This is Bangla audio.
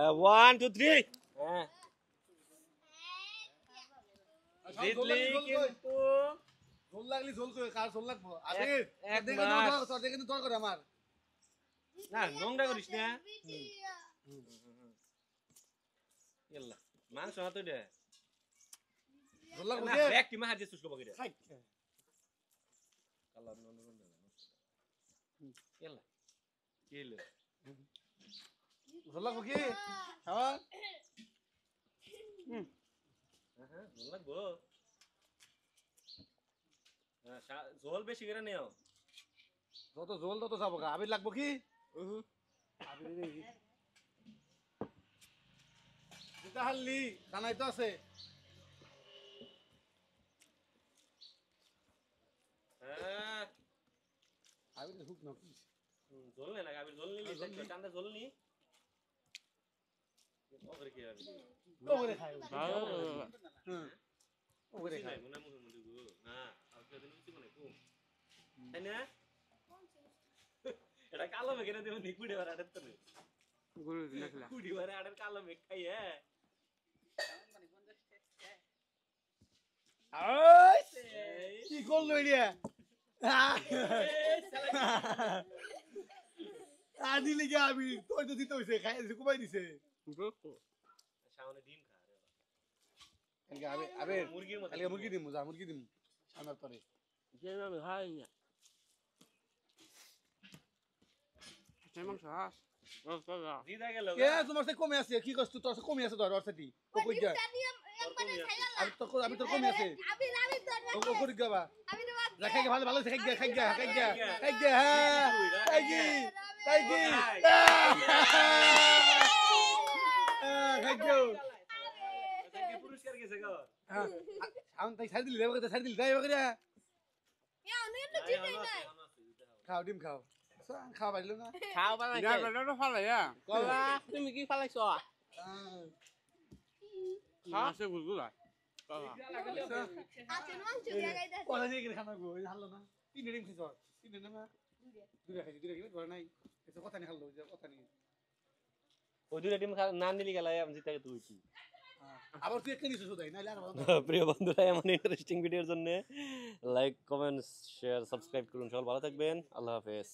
1 2 3 হ্যাঁ জিতলি কিন্তু ঝোল লাগলি ঝোল কই কার ঝোল লাগবো আবে এক দেখে মাস। দাও তোর দেখে তোর করে আমার না নোংরা করিস না ইয়াল্লা মাংস হাতে দে ঝোল লাগবো না কে ব্যাগ কি মার দিছিস কো বগিরে খাই কালার নন ইয়াল্লা কিলে ঝোল লাগবো কি খাওয়া হ্যাঁ ঝোল লাগবো ঝোল বেশি করে নিও যত ঝোল তত যাবো গা আবির লাগবো কি আবির রে যেটা হাল্লি খানাই তো আছে হ্যাঁ আবির হুক না কি ঝোল নে না আবির ঝোল নিলি দেখো চান্দা ঝোল নি ওরে কি আবির ওরে খাই হুম ওরে খাই মনে মনে মনে গো না আর তো দিন কিছু মনে কো তাই না এটা কালো মেঘে না দেব নিকুড়ি বারে আড়ত তো গুরু দেখলা কুড়ি বারে আড়ত কালো মেঘ খাই হ্যাঁ কি করলো এটা দিলে কি আমি তোর তো দিতে হইছে খাই দিছে কুমাই দিছে সামনে ডিম খা রে কালকে আবে আবে মুরগির মতো কালকে মুরগি দিমু যা মুরগি দিমু আমার পরে যেভাবে হয় না সেই মাংস হাস জিদা গেল কে তোমার সে কমে আছে কি কষ্ট তোর সে কমে আছে তোর অর্থটি ও কই যা আমি তোর কমে আছে ও কই গাবা রাখাই ভালো ভালো খাই গা হ্যাঁ খাই গো পুরস্কার গেছে গো আমি তাই ছাড় দিলি দেব কথা ছাড় দিলি তাই বকরা খাও ডিম খাও খাওয়া পাইলো না খাও পালাই না ফালাই কলা তুমি কি ফালাইছ মাছে গুলগুলা কলা দিয়ে গেলে খানা গো হারলো না তিন ডিম খাইছ তিন না দুইটা খাইছি দুইটা খাইছি ঘরে নাই এসব কথা নেই খালো কথা নেই ওই দুটো টিম না নিলি গেল আমি জিতে তুই কি আবার তুই একটা নিছিস শুধাই নাইলে আর প্রিয় বন্ধুরা এমন ইন্টারেস্টিং ভিডিওর জন্য লাইক কমেন্ট শেয়ার সাবস্ক্রাইব করুন সবাই ভালো থাকবেন আল্লাহ হাফেজ